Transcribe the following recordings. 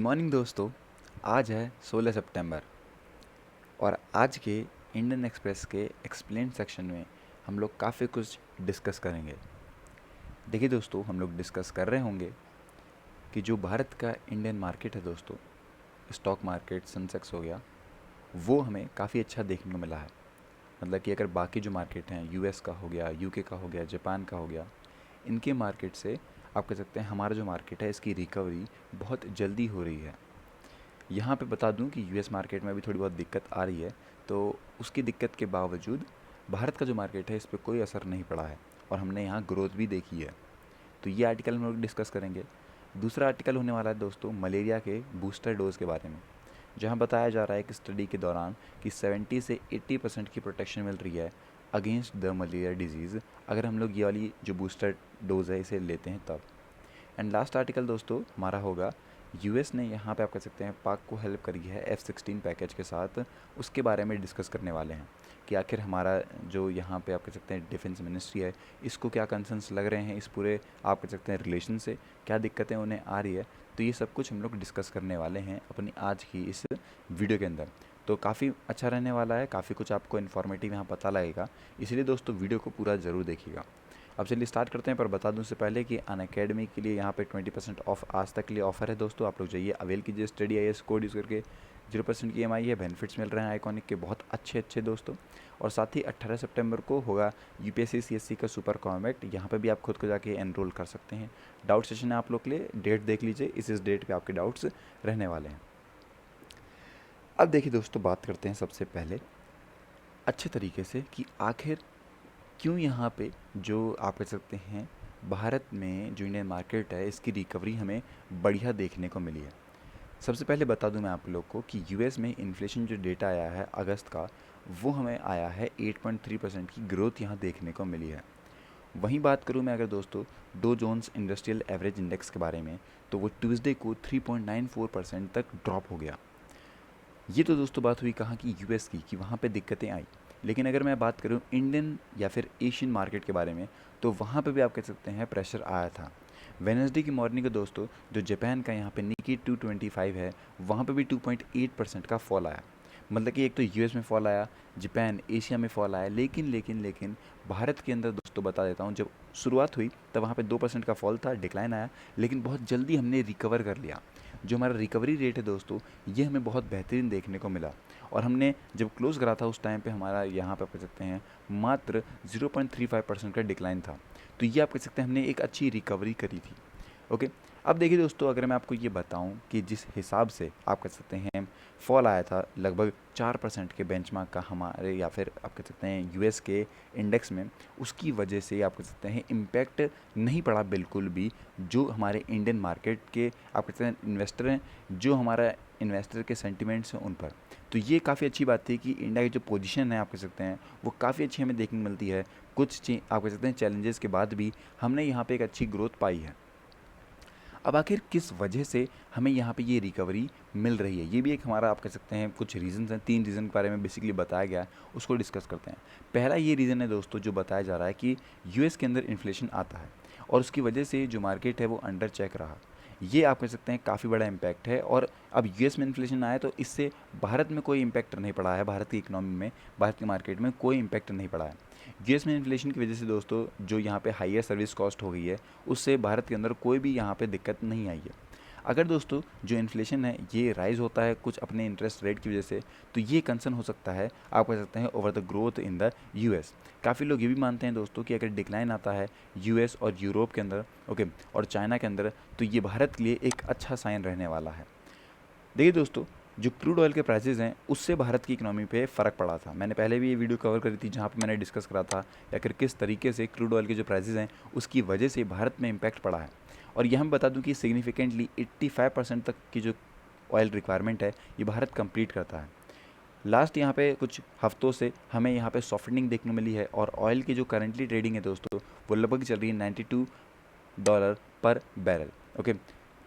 Morning दोस्तों। आज है 16 सितंबर और आज के इंडियन एक्सप्रेस के एक्सप्लेन सेक्शन में हम लोग काफ़ी कुछ डिस्कस करेंगे। देखिए दोस्तों, हम लोग डिस्कस कर रहे होंगे कि जो भारत का इंडियन मार्केट है दोस्तों, स्टॉक मार्केट सेंसेक्स हो गया, वो हमें काफ़ी अच्छा देखने को मिला है। मतलब कि अगर बाकी जो मार्केट हैं, यूएस का हो गया, यूके का हो गया, जापान का हो गया, इनके मार्केट से आप कह सकते हैं हमारा जो मार्केट है इसकी रिकवरी बहुत जल्दी हो रही है। यहाँ पे बता दूँ कि यूएस मार्केट में भी थोड़ी बहुत दिक्कत आ रही है, तो उसकी दिक्कत के बावजूद भारत का जो मार्केट है इस पे कोई असर नहीं पड़ा है और हमने यहाँ ग्रोथ भी देखी है। तो ये आर्टिकल हम लोग डिस्कस करेंगे। दूसरा आर्टिकल होने वाला है दोस्तों मलेरिया के बूस्टर डोज़ के बारे में, जहाँ बताया जा रहा है कि स्टडी के दौरान कि 70 से 80% की प्रोटेक्शन मिल रही है अगेंस्ट द मलेरिया डिजीज़, अगर हम लोग ये वाली जो बूस्टर डोज़ है इसे लेते हैं तब। एंड लास्ट आर्टिकल दोस्तों हमारा होगा, यूएस ने यहाँ पे आप कह सकते हैं पाक को हेल्प करी है F-16 पैकेज के साथ, उसके बारे में डिस्कस करने वाले हैं कि आखिर हमारा जो यहाँ पे आप कह सकते हैं डिफेंस मिनिस्ट्री है, इसको क्या कंसर्न्स लग रहे हैं इस पूरे आप कह सकते हैं रिलेशन से, क्या दिक्कतें उन्हें आ रही है। तो ये सब कुछ हम लोग डिस्कस करने वाले हैं अपनी आज की इस वीडियो के अंदर। तो काफ़ी अच्छा रहने वाला है, काफ़ी कुछ आपको इन्फॉर्मेटिव यहाँ पता लगेगा, इसलिए दोस्तों वीडियो को पूरा ज़रूर देखिएगा। अब चलिए स्टार्ट करते हैं, पर बता दूं उससे पहले कि अनअकैडमी के लिए यहाँ पे 20% ऑफ आज तक के लिए ऑफर है दोस्तों। आप लोग जाइए, अवेल कीजिए स्टडी IAS कोड यूज़ करके। 0% की EMI है, बेनिफिट्स मिल रहे हैं आइकॉनिक के बहुत अच्छे अच्छे दोस्तों। और साथ ही 18 सितंबर को होगा UPSC CSC का सुपर कॉम्बैट, यहाँ पे भी आप खुद को जाके एनरोल कर सकते हैं। डाउट सेशन है आप लोग के लिए, डेट देख लीजिए, इस डेट पे आपके डाउट्स रहने वाले हैं। अब देखिए दोस्तों, बात करते हैं सबसे पहले अच्छे तरीके से कि आखिर क्यों यहाँ पे जो आप कह सकते हैं भारत में जो इंडियन मार्केट है इसकी रिकवरी हमें बढ़िया देखने को मिली है। सबसे पहले बता दूं मैं आप लोग को कि यूएस में इन्फ्लेशन जो डेटा आया है अगस्त का, वो हमें आया है 8.3% की ग्रोथ यहाँ देखने को मिली है। वहीं बात करूं मैं अगर दोस्तों Dow Jones Industrial Average index के बारे में, तो वो ट्यूसडे को 3.94% तक ड्रॉप हो गया। ये तो दोस्तों बात हुई कहाँ की, यूएस की, कि वहाँ पे दिक्कतें आई। लेकिन अगर मैं बात करूँ इंडियन या फिर एशियन मार्केट के बारे में, तो वहाँ पे भी आप कह सकते हैं प्रेशर आया था। वेनसडे की मॉर्निंग को दोस्तों जो जापान का यहाँ पे निकी 225 है, वहाँ पे भी 2.8% का फॉल आया। मतलब कि एक तो यूएस में फॉल आया, जापान एशिया में फॉल आया, लेकिन भारत के अंदर दोस्तों बता देता हूँ, जब शुरुआत हुई तब वहाँ पे 2% का फॉल था, डिक्लाइन आया, लेकिन बहुत जल्दी हमने रिकवर कर लिया। जो हमारा रिकवरी रेट है दोस्तों, ये हमें बहुत बेहतरीन देखने को मिला। और हमने जब क्लोज़ करा था उस टाइम पे हमारा यहाँ पे आप कह सकते हैं मात्र 0.35% का डिक्लाइन था। तो ये आप कह सकते हैं हमने एक अच्छी रिकवरी करी थी। ओके, अब देखिए दोस्तों, अगर मैं आपको ये बताऊं कि जिस हिसाब से आप कह सकते हैं फॉल आया था लगभग 4% के बेंचमार्क का हमारे या फिर आप कह सकते हैं यूएस के इंडेक्स में, उसकी वजह से आप कह सकते हैं इम्पैक्ट नहीं पड़ा बिल्कुल भी जो हमारे इंडियन मार्केट के आप कहते हैं इन्वेस्टर हैं, जो हमारा इन्वेस्टर के सेंटिमेंट्स हैं उन पर। तो ये काफ़ी अच्छी बात थी कि इंडिया की जो पोजीशन है आप कह सकते हैं वो काफ़ी अच्छी हमें देखने को मिलती है। कुछ आप कह सकते हैं चैलेंजेस के बाद भी हमने यहाँ पे एक अच्छी ग्रोथ पाई है। अब आखिर किस वजह से हमें यहाँ पे ये रिकवरी मिल रही है, ये भी एक हमारा आप कह सकते हैं कुछ रीज़न्स हैं। 3 रीज़न के बारे में बेसिकली बताया गया है, उसको डिस्कस करते हैं। पहला ये रीज़न है दोस्तों जो बताया जा रहा है कि यूएस के अंदर इन्फ्लेशन आता है और उसकी वजह से जो मार्केट है वो अंडर चेक रहा। ये आप कह सकते हैं काफ़ी बड़ा इम्पैक्ट है। और अब यूएस में इन्फ्लेशन आया तो इससे भारत में कोई इम्पैक्ट नहीं पड़ा है, भारत की इकोनॉमी में, भारत की मार्केट में कोई इम्पैक्ट नहीं पड़ा है। यूएस में इन्फ्लेशन की वजह से दोस्तों जो यहाँ पे हाईयर सर्विस कॉस्ट हो गई है, उससे भारत के अंदर कोई भी यहाँ पे दिक्कत नहीं आई है। अगर दोस्तों जो इन्फ्लेशन है ये राइज़ होता है कुछ अपने इंटरेस्ट रेट की वजह से, तो ये कंसर्न हो सकता है आप कह सकते हैं over the growth in the US. काफ़ी लोग ये भी मानते हैं दोस्तों कि अगर डिक्लाइन आता है यूएस और यूरोप के अंदर, ओके, और चाइना के अंदर, तो ये भारत के लिए एक अच्छा साइन रहने वाला है। देखिए दोस्तों, जो क्रूड ऑयल के प्राइसेस हैं उससे भारत की इकोनॉमी पे फ़र्क पड़ा था। मैंने पहले भी ये वीडियो कवर करी थी जहाँ पे मैंने डिस्कस करा था या फिर किस तरीके से क्रूड ऑयल के जो प्राइसेस हैं उसकी वजह से भारत में इम्पैक्ट पड़ा है। और यह हम बता दूं कि सिग्निफिकेंटली 85% तक की जो ऑयल रिक्वायरमेंट है ये भारत कंप्लीट करता है। लास्ट यहाँ पे कुछ हफ्तों से हमें यहाँ पे सॉफ्टनिंग देखने मिली है और ऑयल की जो करंटली ट्रेडिंग है दोस्तों वो लगभग चल रही है $92 पर बैरल। ओके,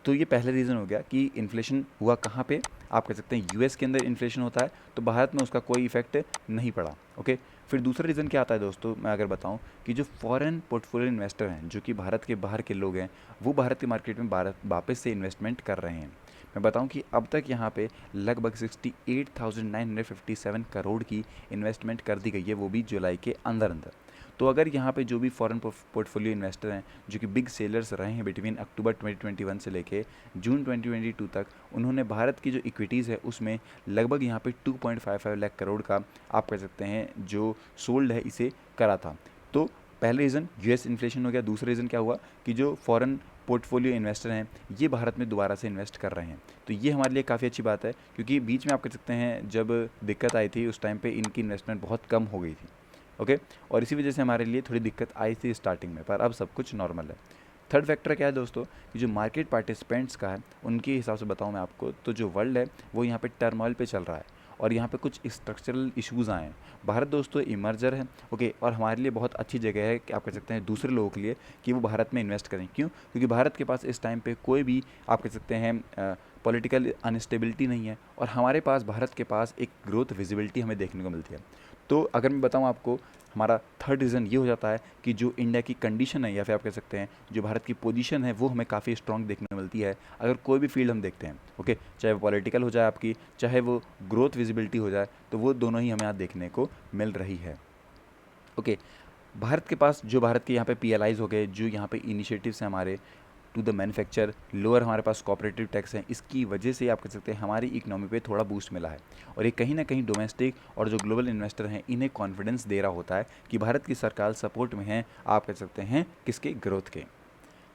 तो ये पहला रीज़न हो गया कि इन्फ्लेशन हुआ कहाँ पे, आप कह सकते हैं यूएस के अंदर इन्फ्लेशन होता है तो भारत में उसका कोई इफेक्ट नहीं पड़ा। ओके, फिर दूसरा रीज़न क्या आता है दोस्तों, मैं अगर बताऊं कि जो फॉरेन पोर्टफोलियो इन्वेस्टर हैं, जो कि भारत के बाहर के लोग हैं, वो भारत के मार्केट में भारत वापस से इन्वेस्टमेंट कर रहे हैं। मैं बताऊं कि अब तक यहाँ पे लगभग 68,957 करोड़ की इन्वेस्टमेंट कर दी गई है, वो भी जुलाई के अंदर अंदर। तो अगर यहाँ पे जो भी फॉरेन पोर्टफोलियो इन्वेस्टर हैं जो कि बिग सेलर्स रहे हैं बिटवीन अक्टूबर 2021 से लेके जून 2022 तक, उन्होंने भारत की जो इक्विटीज़ है उसमें लगभग यहाँ पे 2.55 लाख करोड़ का आप कह सकते हैं जो सोल्ड है इसे करा था। तो पहले रीज़न यूएस इन्फ्लेशन हो गया, दूसरा रीज़न क्या हुआ कि जो फॉरेन पोर्टफोलियो इन्वेस्टर हैं ये भारत में दोबारा से इन्वेस्ट कर रहे हैं। तो ये हमारे लिए काफ़ी अच्छी बात है, क्योंकि बीच में आप कह सकते हैं जब दिक्कत आई थी उस टाइम पे इनकी इन्वेस्टमेंट बहुत कम हो गई थी। ओके, और इसी वजह से हमारे लिए थोड़ी दिक्कत आई थी स्टार्टिंग में, पर अब सब कुछ नॉर्मल है। थर्ड फैक्टर क्या है दोस्तों कि जो मार्केट पार्टिसिपेंट्स का है उनके हिसाब से बताऊं मैं आपको, तो जो वर्ल्ड है वो यहाँ पे टर्मोइल पे चल रहा है और यहाँ पे कुछ स्ट्रक्चरल इश्यूज़ आए हैं। भारत दोस्तों इमर्जर है, ओके, और हमारे लिए बहुत अच्छी जगह है कि आप कह सकते हैं दूसरे लोगों के लिए कि वो भारत में इन्वेस्ट करें। क्यों? क्योंकि भारत के पास इस टाइम पे कोई भी आप कह सकते हैं पॉलिटिकल अनस्टेबिलिटी नहीं है, और हमारे पास भारत के पास एक ग्रोथ विजिबिलिटी हमें देखने को मिलती है। तो अगर मैं बताऊं आपको, हमारा थर्ड रीज़न ये हो जाता है कि जो इंडिया की कंडीशन है या फिर आप कह सकते हैं जो भारत की पोजीशन है वो हमें काफ़ी स्ट्रांग देखने को मिलती है अगर कोई भी फील्ड हम देखते हैं। ओके, चाहे वो पॉलिटिकल हो जाए आपकी, चाहे वो ग्रोथ विजिबिलिटी हो जाए, तो वो दोनों ही हमें यहाँ देखने को मिल रही है। ओके, भारत के पास जो भारत के यहाँ पे पीएलआईज हो गए, जो यहाँ पे इनिशिएटिव्स हैं हमारे टू द मैन्युफैक्चर, लोअर हमारे पास कॉपरेटिव टैक्स हैं, इसकी वजह से आप कह सकते हैं हमारी इकोनॉमी पे थोड़ा बूस्ट मिला है। और ये कहीं ना कहीं डोमेस्टिक और जो ग्लोबल इन्वेस्टर हैं इन्हें कॉन्फिडेंस दे रहा होता है कि भारत की सरकार सपोर्ट में है, आप कह सकते हैं किसके, ग्रोथ के।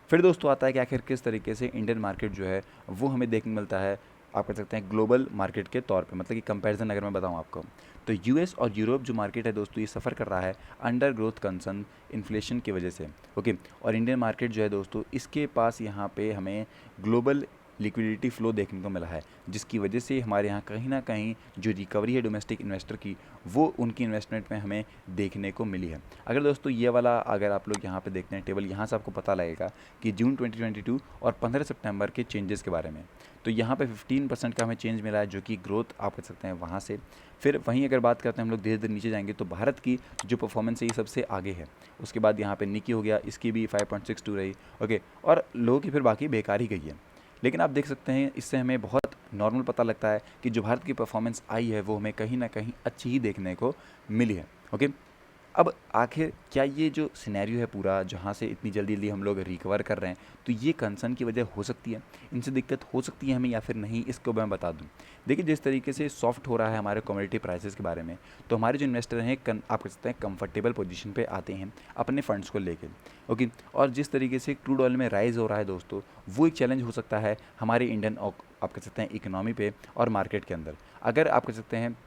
फिर दोस्तों आता है कि आखिर किस तरीके से इंडियन मार्केट जो है वो हमें देखने मिलता है आप कह सकते हैं ग्लोबल मार्केट के तौर पे, मतलब कि कंपैरिजन अगर मैं बताऊं आपको, तो यूएस और यूरोप जो मार्केट है दोस्तों ये सफ़र कर रहा है अंडर ग्रोथ कंसर्न इन्फ्लेशन की वजह से। ओके, और इंडियन मार्केट जो है दोस्तों इसके पास यहाँ पे हमें ग्लोबल लिक्विडिटी फ्लो देखने को मिला है, जिसकी वजह से हमारे यहाँ कहीं ना कहीं जो रिकवरी है डोमेस्टिक इन्वेस्टर की वो उनकी इन्वेस्टमेंट में हमें देखने को मिली है। अगर दोस्तों ये वाला अगर आप लोग यहाँ पे देखते हैं टेबल, यहाँ से आपको पता लगेगा कि जून 2022 और 15 सितंबर के चेंजेस के बारे में। तो यहाँ पे 15% का हमें चेंज मिला है जो कि ग्रोथ आप कह सकते हैं वहाँ से। फिर वहीं अगर बात करते हैं हम लोग धीरे धीरे नीचे जाएंगे तो भारत की जो परफॉर्मेंस है ये सबसे आगे है। उसके बाद यहाँ पे निकी हो गया, इसकी भी 5.62 रही। ओके, और लोगों की फिर बाकी बेकार ही गई है। लेकिन आप देख सकते हैं इससे हमें बहुत नॉर्मल पता लगता है कि जो भारत की परफॉर्मेंस आई है वो हमें कहीं ना कहीं अच्छी ही देखने को मिली है। ओके, अब आखिर क्या ये जो सिनेरियो है पूरा जहाँ से इतनी जल्दी जल्दी हम लोग रिकवर कर रहे हैं, तो ये कंसर्न की वजह हो सकती है, इनसे दिक्कत हो सकती है हमें या फिर नहीं, इसको मैं बता दूं। देखिए जिस तरीके से सॉफ्ट हो रहा है हमारे कमोडिटी प्राइसेस के बारे में, तो हमारे जो इन्वेस्टर हैं आप कह सकते हैं कंफर्टेबल पोजीशन पे आते हैं अपने फंड्स को लेकर। ओके, और जिस तरीके से क्रूड ऑयल में राइज हो रहा है दोस्तों, वो एक चैलेंज हो सकता है हमारे इंडियन आप कह सकते हैं इकोनॉमी पे और मार्केट के अंदर। अगर आप कह सकते हैं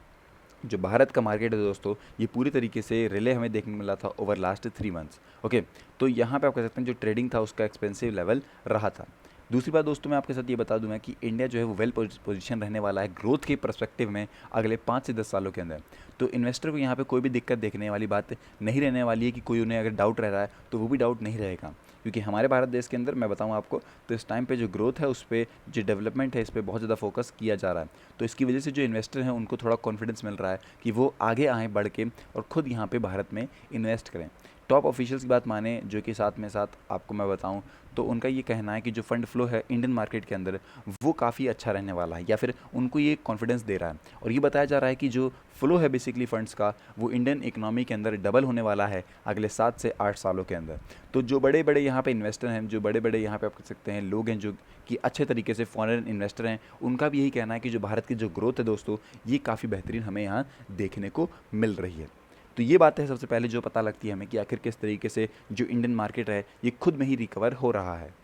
जो भारत का मार्केट है दोस्तों ये पूरी तरीके से रिले हमें देखने को मिला था ओवर लास्ट 3 मंथ्स। ओके, तो यहाँ पे आप कह सकते हैं जो ट्रेडिंग था उसका एक्सपेंसिव लेवल रहा था। दूसरी बात दोस्तों मैं आपके साथ ये बता दूं मैं कि इंडिया जो है वो वेल पोजीशन रहने वाला है ग्रोथ के पर्सपेक्टिव में अगले 5 से 10 सालों के अंदर। तो इन्वेस्टर को यहाँ पे कोई भी दिक्कत देखने वाली बात नहीं रहने वाली है कि कोई उन्हें अगर डाउट रह रहा है तो वो भी डाउट नहीं रहेगा, क्योंकि हमारे भारत देश के अंदर मैं बताऊँ आपको तो इस टाइम पे जो ग्रोथ है उस पर, जो डेवलपमेंट है इस पर बहुत ज़्यादा फोकस किया जा रहा है। तो इसकी वजह से जो इन्वेस्टर हैं उनको थोड़ा कॉन्फिडेंस मिल रहा है कि वो आगे आएँ बढ़ के और ख़ुद यहाँ पे भारत में इन्वेस्ट करें। टॉप ऑफिशियल्स की बात माने जो कि साथ में साथ आपको मैं बताऊं तो उनका ये कहना है कि जो फंड फ्लो है इंडियन मार्केट के अंदर वो काफ़ी अच्छा रहने वाला है, या फिर उनको ये कॉन्फिडेंस दे रहा है। और ये बताया जा रहा है कि जो फ्लो है बेसिकली फंड्स का वो इंडियन इकोनॉमी के अंदर डबल होने वाला है अगले 7 से 8 सालों के अंदर। तो जो बड़े बड़े यहाँ पे इन्वेस्टर हैं, जो बड़े बड़े यहाँ पे आप कह सकते हैं लोग हैं जो कि अच्छे तरीके से फॉरेन इन्वेस्टर हैं, उनका भी यही कहना है कि जो भारत की जो ग्रोथ है दोस्तों ये काफ़ी बेहतरीन हमें यहाँ देखने को मिल रही है। तो ये बात है सबसे पहले जो पता लगती है हमें कि आखिर किस तरीके से जो इंडियन मार्केट है ये खुद में ही रिकवर हो रहा है।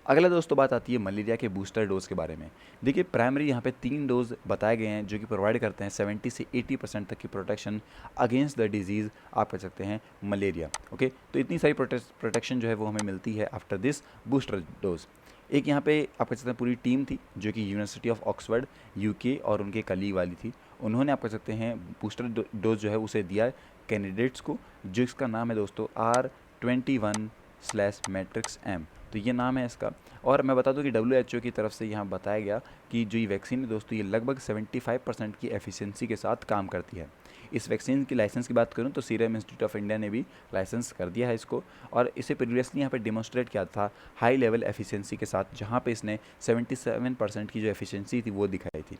अगला दोस्तों बात आती है मलेरिया के बूस्टर डोज के बारे में। देखिए प्राइमरी यहाँ पे 3 डोज बताए गए हैं जो कि प्रोवाइड करते हैं 70 से 80% तक की प्रोटेक्शन अगेंस्ट द डिजीज़ आप कह सकते हैं मलेरिया। ओके, तो इतनी सारी प्रोटेक्शन जो है वो हमें मिलती है आफ्टर दिस बूस्टर डोज। एक यहाँ पे आप कह सकते हैं पूरी टीम थी जो कि यूनिवर्सिटी ऑफ ऑक्सफर्ड यूके और उनके कलीग वाली थी, उन्होंने आप कह सकते हैं बूस्टर डोज जो है उसे दिया कैंडिडेट्स को, जो इसका नाम है दोस्तों R21/Matrix-M। तो ये नाम है इसका। और मैं बता दूं कि WHO की तरफ से यहाँ बताया गया कि जो ये वैक्सीन है दोस्तों ये लगभग 75% की एफिशिएंसी के साथ काम करती है। इस वैक्सीन की लाइसेंस की बात करूँ तो सीरम इंस्टीट्यूट ऑफ इंडिया ने भी लाइसेंस कर दिया है इसको, और इसे प्रीवियसली यहाँ पे डिमॉन्स्ट्रेट किया था हाई लेवल एफिशिएंसी के साथ, जहाँ पे इसने 77% की जो एफिशिएंसी थी वो दिखाई थी।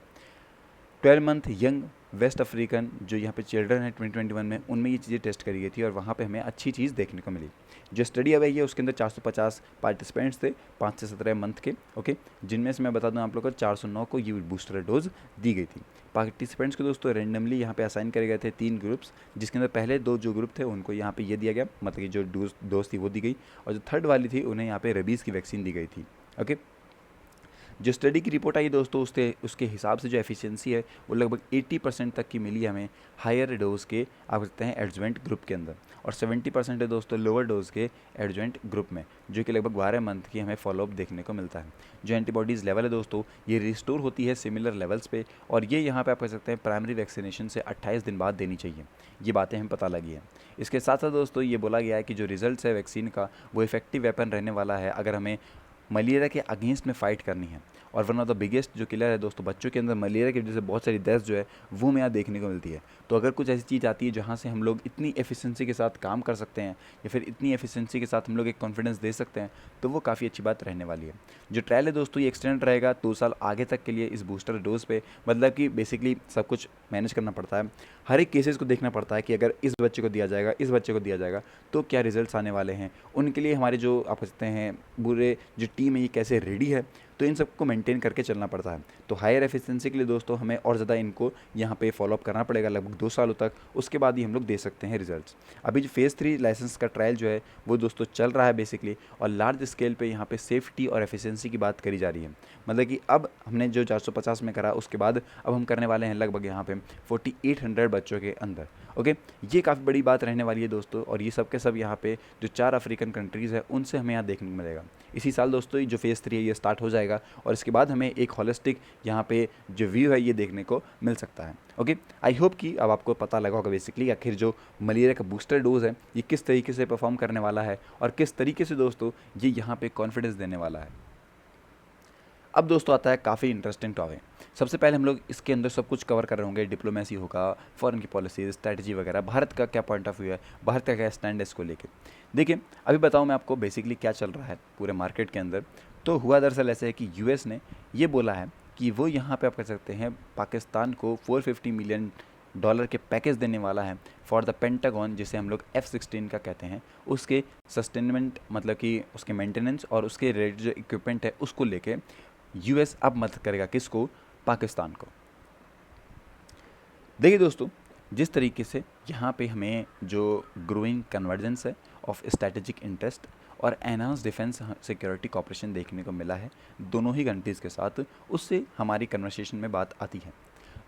12 मंथ यंग वेस्ट अफ्रीकन जो यहाँ पे चिल्ड्रन है 2021 में, उनमें ये चीज़ें टेस्ट करी गई थी और वहाँ पे हमें अच्छी चीज़ देखने को मिली। जो स्टडी अब है उसके अंदर 450 पार्टिसिपेंट्स थे 5 से 17 मंथ के, ओके, जिनमें से मैं बता दूँ आप लोग को 409 को ये बूस्टर डोज दी गई थी। पार्टिसिपेंट्स को दोस्तों रैंडमली यहाँ पे असाइन करे गए थे 3 ग्रुप्स, जिसके अंदर पहले 2 जो ग्रुप थे उनको यहाँ पे ये दिया गया, मतलब कि जो डोज थी वो दी गई, और जो थर्ड वाली थी उन्हें यहाँ पे रेबीज़ की वैक्सीन दी गई थी, ओके। जो स्टडी की रिपोर्ट आई दोस्तों उसके हिसाब से जो एफिशिएंसी है वो लगभग 80% तक की मिली हमें हायर डोज के आप सकते हैं एडजुवेंट ग्रुप के अंदर, और 70% है दोस्तों लोअर डोज के एडजुवेंट ग्रुप में, जो कि लगभग 12 मंथ की हमें फॉलोअप देखने को मिलता है। जो एंटीबॉडीज़ लेवल है दोस्तों ये रिस्टोर होती है सिमिलर लेवल्स पे, और ये यहाँ पे आप कह सकते हैं प्राइमरी वैक्सीनेशन से 28 दिन बाद देनी चाहिए। ये बातें हमें पता लगी है। इसके साथ साथ दोस्तों ये बोला गया है कि जो रिजल्ट है वैक्सीन का वो इफेक्टिव वेपन रहने वाला है अगर हमें मलेरिया के अगेंस्ट में फ़ाइट करनी है। और वन ऑफ द बिगेस्ट जो किलर है दोस्तों बच्चों के अंदर मलेरिया की वजह से बहुत सारी डेथ जो है वो हमें यहाँ देखने को मिलती है। तो अगर कुछ ऐसी चीज़ आती है जहाँ से हम लोग इतनी एफिशिएंसी के साथ काम कर सकते हैं या फिर इतनी एफिशिएंसी के साथ हम लोग एक कॉन्फिडेंस दे सकते हैं, तो वो काफ़ी अच्छी बात रहने वाली है। जो ट्रायल है दोस्तों ये एक्सटेंड रहेगा 2 साल आगे तक के लिए इस बूस्टर डोज पे, मतलब कि बेसिकली सब कुछ मैनेज करना पड़ता है, हर एक केसेस को देखना पड़ता है कि अगर इस बच्चे को दिया जाएगा इस बच्चे को दिया जाएगा तो क्या रिजल्ट्स आने वाले हैं। उनके लिए हमारे जो आप सकते हैं पूरे जो टीम है ये कैसे रेडी है, तो इन सबको मेंटेन करके चलना पड़ता है। तो हायर एफिशिएंसी के लिए दोस्तों हमें और ज़्यादा इनको यहाँ पे फॉलोअप करना पड़ेगा लगभग 2 सालों तक, उसके बाद ही हम लोग दे सकते हैं रिजल्ट्स। अभी जो फेज़ 3 लाइसेंस का ट्रायल जो है वो दोस्तों चल रहा है बेसिकली, और लार्ज स्केल पे यहाँ पे सेफ्टी और एफिशिएंसी की बात करी जा रही है। मतलब कि अब हमने जो 450 में करा उसके बाद अब हम करने वाले हैं लगभग यहाँ पे 4800 बच्चों के अंदर, ओके। ये काफ़ी बड़ी बात रहने वाली है दोस्तों, और ये सब के सब यहाँ पे जो 4 अफ्रीकन कंट्रीज़ है उनसे हमें यहाँ देखने को मिलेगा। इसी साल दोस्तों जो फेज़ 3 है ये स्टार्ट हो जाएगा, और इसके बाद हमें एक होलिस्टिक यहाँ पे जो व्यू है ये देखने को मिल सकता है, ओके। आई होप कि अब आपको पता लगा होगा बेसिकली आखिर जो मलेरिया का बूस्टर डोज है ये किस तरीके से परफॉर्म करने वाला है और किस तरीके से दोस्तों ये यहाँ पे कॉन्फिडेंस देने वाला है। अब दोस्तों आता है काफ़ी इंटरेस्टिंग टॉपिक। सबसे पहले हम लोग इसके अंदर सब कुछ कवर कर रहे होंगे, डिप्लोमेसी होगा, फॉरेन की पॉलिसीज, स्ट्रैटेजी वगैरह, भारत का क्या पॉइंट ऑफ व्यू है, भारत का क्या स्टैंड है इसको लेके। देखिए अभी बताऊँ मैं आपको बेसिकली क्या चल रहा है पूरे मार्केट के अंदर। तो हुआ दरअसल ऐसे है कि यूएस ने ये बोला है कि वो यहाँ पे आप कह सकते हैं पाकिस्तान को $450 मिलियन के पैकेज देने वाला है फॉर द पेंटागन, जिसे हम लोग F-16 का कहते हैं, उसके सस्टेनमेंट मतलब कि उसके मेंटेनेंस और उसके रेट जो इक्विपमेंट है उसको लेके यूएस अब मदद करेगा किसको, पाकिस्तान को। देखिए दोस्तों जिस तरीके से यहाँ पे हमें जो ग्रोइंग कन्वर्जेंस है ऑफ स्ट्रैटेजिक इंटरेस्ट और एनहांस डिफेंस सिक्योरिटी कॉपरेशन देखने को मिला है दोनों ही कंट्रीज़ के साथ, उससे हमारी कन्वर्सेशन में बात आती है।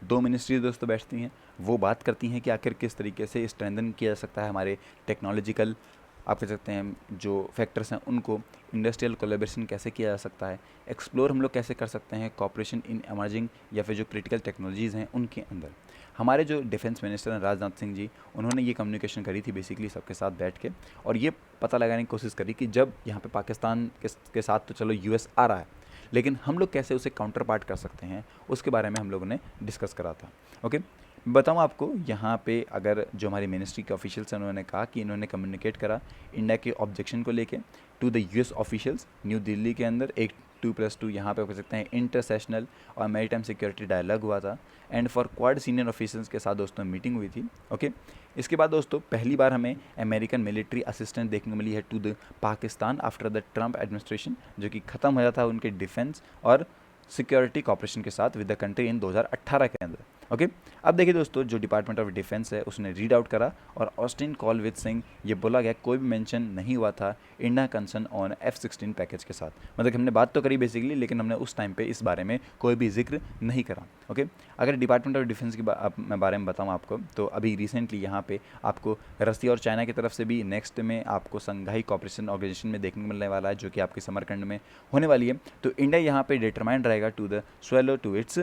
2 मिनिस्ट्री दोस्तों बैठती हैं, वो बात करती हैं कि आखिर किस तरीके से स्ट्रेंथन किया जा सकता है हमारे टेक्नोलॉजिकल आप कह सकते हैं जो फैक्टर्स हैं उनको, इंडस्ट्रियल कोलैबोरेशन कैसे किया जा सकता है, एक्सप्लोर हम लोग कैसे कर सकते हैं कॉपरेशन इन एमर्जिंग या फिर जो क्रिटिकल टेक्नोलॉजीज़ हैं उनके अंदर। हमारे जो डिफेंस मिनिस्टर हैं राजनाथ सिंह जी, उन्होंने ये कम्युनिकेशन करी थी बेसिकली सबके साथ बैठ के, और ये पता लगाने की कोशिश करी कि जब यहाँ पे पाकिस्तान के साथ तो चलो यूएस आ रहा है, लेकिन हम लोग कैसे उसे काउंटर पार्ट कर सकते हैं उसके बारे में हम लोगों ने डिस्कस करा था, ओके। बताऊँ आपको यहाँ पे अगर जो हमारी मिनिस्ट्री के ऑफिशियल्स हैं उन्होंने कहा कि इन्होंने कम्युनिकेट करा इंडिया के ऑब्जेक्शन को लेके to the US officials New Delhi के अंदर। एक 2+2 यहाँ पे कह सकते हैं इंटरसेशनल और मैरीटाइम सिक्योरिटी डायलॉग हुआ था, and for quad senior officers के साथ दोस्तों मीटिंग हुई थी, ओके। इसके बाद दोस्तों पहली बार हमें अमेरिकन मिलिट्री असिस्टेंस देखने को मिली है to the Pakistan after the Trump administration, जो कि ख़त्म हो जाता है उनके डिफेंस और सिक्योरिटी कॉपरेशन के साथ विद द कंट्री इन 2018 के अंदर, ओके। अब देखिए दोस्तों जो डिपार्टमेंट ऑफ डिफेंस है उसने रीड आउट करा और ऑस्टिन कॉलविथ सिंह ये बोला गया कोई भी मेंशन नहीं हुआ था India concern on F-16 package के साथ। मतलब कि हमने बात तो करी बेसिकली, लेकिन हमने उस टाइम पे इस बारे में कोई भी जिक्र नहीं करा, ओके। अगर डिपार्टमेंट ऑफ डिफेंस के मैं बारे में बताऊँ आपको तो अभी रिसेंटली यहाँ पे आपको रसिया और चाइना की तरफ से भी नेक्स्ट में आपको संघाई कॉपरेशन ऑर्गेनाइजेशन में देखने को मिलने वाला है, जो कि आपके समरकंड में होने वाली है। तो इंडिया यहाँ पे डिटरमाइंड रहेगा to the swallow to its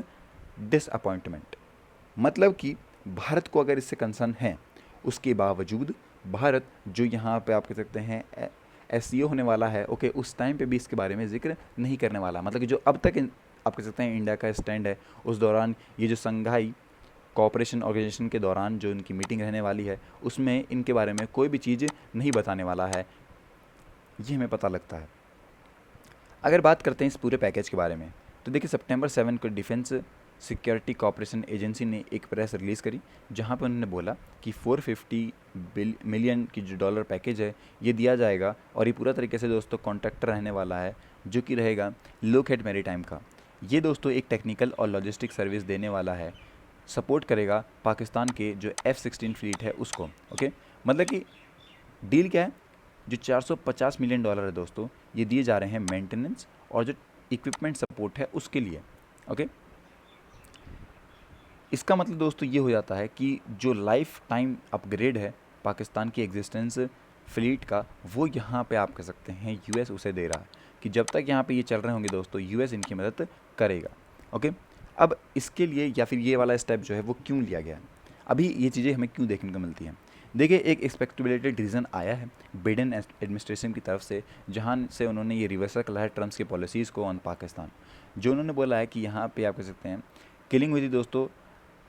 disappointment. मतलब कि भारत को अगर इससे कंसर्न है उसके बावजूद भारत जो यहाँ पे आप कह सकते हैं SCO होने वाला है, ओके, उस टाइम पे भी इसके बारे में जिक्र नहीं करने वाला। मतलब कि जो अब तक आप कह सकते हैं इंडिया का स्टैंड है उस दौरान ये जो संघाई कोऑपरेशन ऑर्गेनाइजेशन के दौरान जो इनकी मीटिंग रहने वाली है उसमें इनके बारे में कोई भी चीज़ नहीं बताने वाला है, ये हमें पता लगता है। अगर बात करते हैं इस पूरे पैकेज के बारे में, तो देखिए सितंबर 7 को डिफेंस सिक्योरिटी कॉपरेशन एजेंसी ने एक प्रेस रिलीज़ करी जहां पर उन्होंने बोला कि 450 मिलियन की जो डॉलर पैकेज है ये दिया जाएगा, और ये पूरा तरीके से दोस्तों कॉन्ट्रैक्टर रहने वाला है जो कि रहेगा लोकहेड मैरीटाइम का। ये दोस्तों एक टेक्निकल और लॉजिस्टिक सर्विस देने वाला है, सपोर्ट करेगा पाकिस्तान के जो F-16 फ्लीट है उसको। ओके, मतलब कि डील क्या है, जो 450 मिलियन डॉलर है दोस्तों ये दिए जा रहे हैं मेंटेनेंस और जो इक्विपमेंट सपोर्ट है उसके लिए। ओके, इसका मतलब दोस्तों ये हो जाता है कि जो लाइफ टाइम अपग्रेड है पाकिस्तान की एग्जिस्टेंस फ्लीट का, वो यहाँ पे आप कह सकते हैं यूएस उसे दे रहा है कि जब तक यहाँ पे ये चल रहे होंगे दोस्तों यूएस इनकी मदद करेगा। ओके, अब इसके लिए या फिर ये वाला स्टेप जो है वो क्यों लिया गया है, अभी ये चीज़ें हमें क्यों देखने को मिलती हैं। देखिए, एक एक्सपेक्टेबिलिटेड रीज़न आया है बाइडेन एडमिनिस्ट्रेशन की तरफ से, जहाँ से उन्होंने ये रिवर्सल करा है ट्रम्प की पॉलिसीज़ को ऑन पाकिस्तान। जो उन्होंने बोला है कि यहाँ पे आप कह सकते हैं किलिंग हुई थी दोस्तों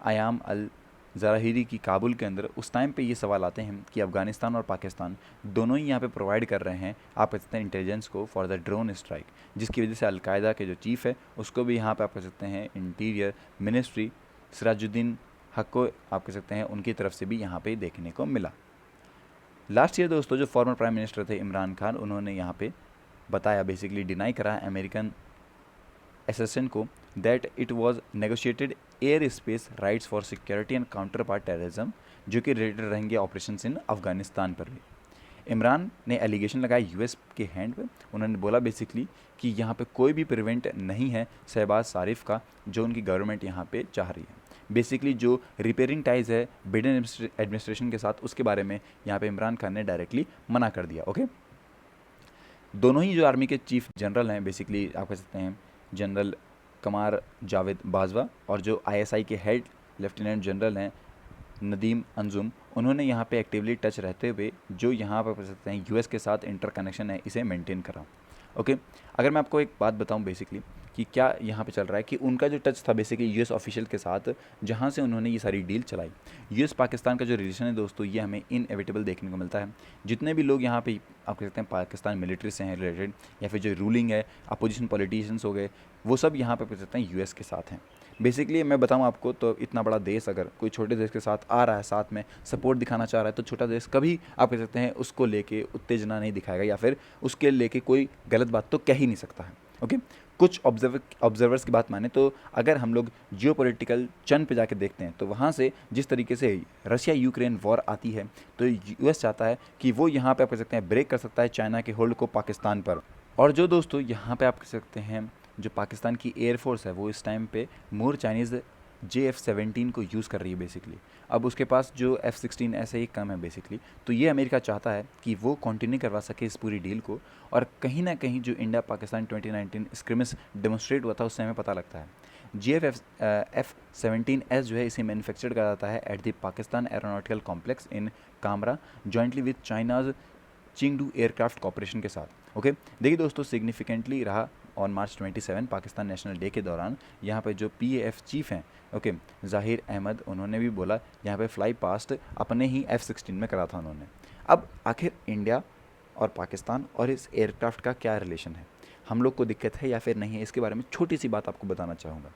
आयाम अल ज़राहिरी की काबुल के अंदर, उस टाइम पे ये सवाल आते हैं कि अफ़गानिस्तान और पाकिस्तान दोनों ही यहाँ पे प्रोवाइड कर रहे हैं आप कह सकते हैं इंटेलिजेंस को फॉर द ड्रोन स्ट्राइक, जिसकी वजह से अलकायदा के जो चीफ़ है उसको भी यहाँ पे आप कह सकते हैं इंटीरियर मिनिस्ट्री सिराजुद्दीन हक को आप कह सकते हैं उनकी तरफ से भी यहाँ पे देखने को मिला। लास्ट ईयर दोस्तों जो फॉर्मर प्राइम मिनिस्टर थे इमरान खान, उन्होंने यहाँ पे बताया, बेसिकली डिनाई करा अमेरिकन असिस्टेंट को that it was negotiated air space rights for security and counter part terrorism, जो कि रिलेटेड रहेंगे ऑपरेशन इन अफगानिस्तान पर भी। इमरान ने एलिगेशन लगाया यूएस के हैंड पे, उन्होंने बोला बेसिकली कि यहाँ पे कोई भी प्रिवेंट नहीं है शहबाज शारिफ का जो उनकी गवर्नमेंट यहाँ पे चाह रही है। बेसिकली जो रिपेयरिंग टाइज है बाइडेन एडमिनिस्ट्रेशन के साथ उसके बारे में यहाँ पे इमरान खान ने डायरेक्टली मना कर दिया। ओके, दोनों ही जो आर्मी के चीफ जनरल हैं बेसिकली आप कह सकते हैं जनरल कमार जावेद बाजवा और जो आईएसआई के हेड लेफ्टिनेंट जनरल हैं नदीम अंजुम, उन्होंने यहाँ पे एक्टिवली टच रहते हुए जो यहाँ पर कह सकते हैं यूएस के साथ इंटर कनेक्शन है इसे मेंटेन करा। ओके, अगर मैं आपको एक बात बताऊं बेसिकली कि क्या यहाँ पे चल रहा है कि उनका जो टच था बेसिकली यूएस ऑफिशियल के साथ, जहाँ से उन्होंने ये सारी डील चलाई। यूएस पाकिस्तान का जो रिलेशन है दोस्तों ये हमें इनएविटेबल देखने को मिलता है। जितने भी लोग यहाँ पे आप कह सकते हैं पाकिस्तान मिलिट्री से हैं रिलेटेड या फिर जो रूलिंग है अपोजिशन पॉलिटिशियंस हो गए, वो सब यहाँ पे कह सकते हैं यूएस के साथ हैं। बेसिकली मैं बताऊं आपको तो इतना बड़ा देश अगर कोई छोटे देश के साथ आ रहा है, साथ में सपोर्ट दिखाना चाह रहा है, तो छोटा देश कभी आप कह सकते हैं उसको लेके उत्तेजना नहीं दिखाएगा या फिर उसके लेके कोई गलत बात तो कह ही नहीं सकता है। ओके, कुछ ऑब्जर्वर्स की बात माने तो अगर हम लोग जियोपॉलिटिकल चंद पे जाके देखते हैं तो वहाँ से जिस तरीके से रशिया यूक्रेन वॉर आती है तो यूएस चाहता है कि वो यहाँ पे आप कह सकते हैं ब्रेक कर सकता है चाइना के होल्ड को पाकिस्तान पर। और जो दोस्तों यहाँ पे आप कह सकते हैं जो पाकिस्तान की एयरफोर्स है वो इस टाइम पे मोर चाइनीज़ JF-17 को यूज़ कर रही है बेसिकली। अब उसके पास जो F-16 ऐसे ही कम है बेसिकली, तो ये अमेरिका चाहता है कि वो कंटिन्यू करवा सके इस पूरी डील को। और कहीं ना कहीं जो इंडिया पाकिस्तान 2019 स्क्रिमिस डेमोन्स्ट्रेट हुआ था उससे हमें पता लगता है F-17S जो है इसे मैन्युफैक्चर्ड करा जाता है at the Pakistan aeronautical complex in Kamra jointly with China's Chengdu aircraft corporation के साथ। ओके, देखिए दोस्तों सिग्निफिकेंटली रहा on March 27 Pakistan national day के दौरान यहाँ पे जो PAF चीफ हैं ओके ज़ाहिर अहमद, उन्होंने भी बोला यहाँ पे फ्लाई पास्ट अपने ही F-16 में करा था उन्होंने। अब आखिर इंडिया और पाकिस्तान और इस एयरक्राफ्ट का क्या रिलेशन है, हम लोग को दिक्कत है या फिर नहीं है, इसके बारे में छोटी सी बात आपको बताना चाहूँगा।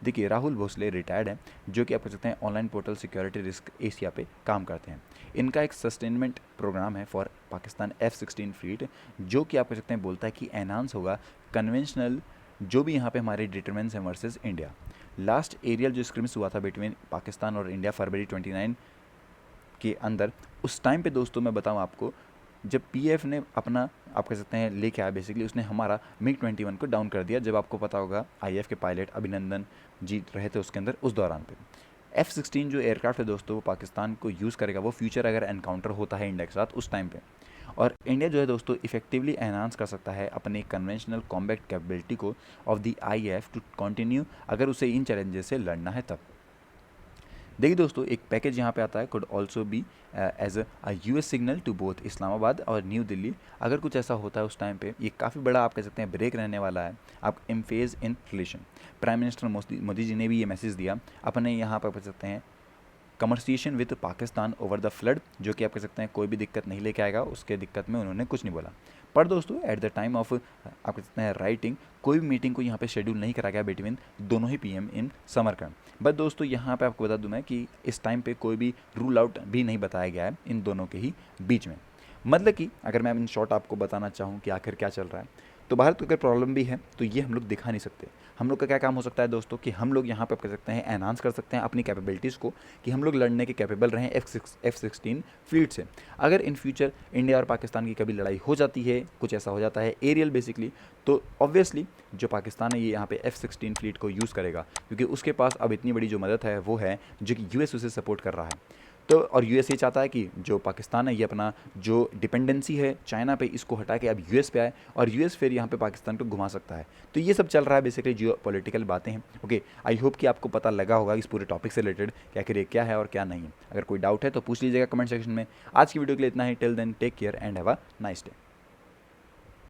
देखिए राहुल भोसले रिटायर्ड हैं जो कि आप कह सकते हैं online portal security risk Asia पे काम करते हैं। इनका एक सस्टेनमेंट प्रोग्राम है फॉर पाकिस्तान F-16 फ्लीट जो कि आप कह सकते हैं बोलता है कि एनहांस होगा कन्वेंशनल जो भी यहाँ पे हमारे डिटरमेंट्स हैं वर्सेस इंडिया। लास्ट एरियल जो स्क्रिम्स हुआ था बिटवीन पाकिस्तान और इंडिया फरवरी 29 के अंदर, उस टाइम पे दोस्तों मैं बताऊँ आपको जब PAF ने अपना आप कह सकते हैं लेके आया बेसिकली उसने हमारा MiG-21 को डाउन कर दिया। जब आपको पता होगा IF के पायलट अभिनंदन जी रहे थे उसके अंदर उस दौरान पे। F-16 जो एयरक्राफ्ट है दोस्तों वो पाकिस्तान को यूज़ करेगा वो फ्यूचर अगर एनकाउंटर होता है इंडिया के साथ उस टाइम पे। और इंडिया जो है दोस्तों इफेक्टिवली एनहांस कर सकता है अपने कन्वेंशनल कॉम्बैट कैपेबिलिटी को of the IAF to continue अगर उसे इन चैलेंजेस से लड़ना है तब। देखिए दोस्तों एक पैकेज यहाँ पे आता है could also be as a US signal to both Islamabad और न्यू दिल्ली। अगर कुछ ऐसा होता है उस टाइम पे ये काफ़ी बड़ा आप कह सकते हैं ब्रेक रहने वाला है आप in phase in relation. Prime minister Modi ji ने भी ये मैसेज दिया अपने यहाँ पर कह सकते हैं commiseration with Pakistan over the flood, जो कि आप कह सकते हैं कोई भी दिक्कत नहीं लेके आएगा, उसके दिक्कत में उन्होंने कुछ नहीं बोला। पर दोस्तों एट द टाइम ऑफ आप कह सकते हैं राइटिंग, कोई भी मीटिंग को यहाँ पे शेड्यूल नहीं करा गया बिटवीन दोनों ही पीएम इन समरकंद। बट दोस्तों यहाँ पे आपको बता दूं मैं कि इस टाइम पे कोई भी रूल आउट भी नहीं बताया गया है इन दोनों के ही बीच में। मतलब कि अगर मैं इन शॉर्ट आपको बताना चाहूँ कि आखिर क्या चल रहा है, तो भारत को अगर प्रॉब्लम भी है तो ये हम लोग दिखा नहीं सकते। हम लोग का क्या काम हो सकता है दोस्तों कि हम लोग यहाँ पे कर सकते हैं एनहांस कर सकते हैं अपनी कैपेबिलिटीज़ को, कि हम लोग लड़ने के कैपेबल रहें F-16 फ्लीट से। अगर इन फ्यूचर इंडिया और पाकिस्तान की कभी लड़ाई हो जाती है, कुछ ऐसा हो जाता है एरियल बेसिकली, तो ऑब्वियसली जो पाकिस्तान है ये यहाँ पे F-16 फ्लीट को यूज़ करेगा, क्योंकि उसके पास अब इतनी बड़ी जो मदद है वो है जो कि यूएस उसे सपोर्ट कर रहा है। तो और यूएस ये चाहता है कि जो पाकिस्तान है ये अपना जो डिपेंडेंसी है चाइना पे, इसको हटा के अब यूएस पे आए, और यूएस फिर यहाँ पे पाकिस्तान को घुमा सकता है। तो ये सब चल रहा है बेसिकली, जियो पॉलिटिकल बातें हैं। ओके, आई होप कि आपको पता लगा होगा इस पूरे टॉपिक से रिलेटेड कि आखिर ये क्या है और क्या नहीं है। अगर कोई डाउट है तो पूछ लीजिएगा कमेंट सेक्शन में। आज की वीडियो के लिए इतना ही। Till then take care and have a nice day.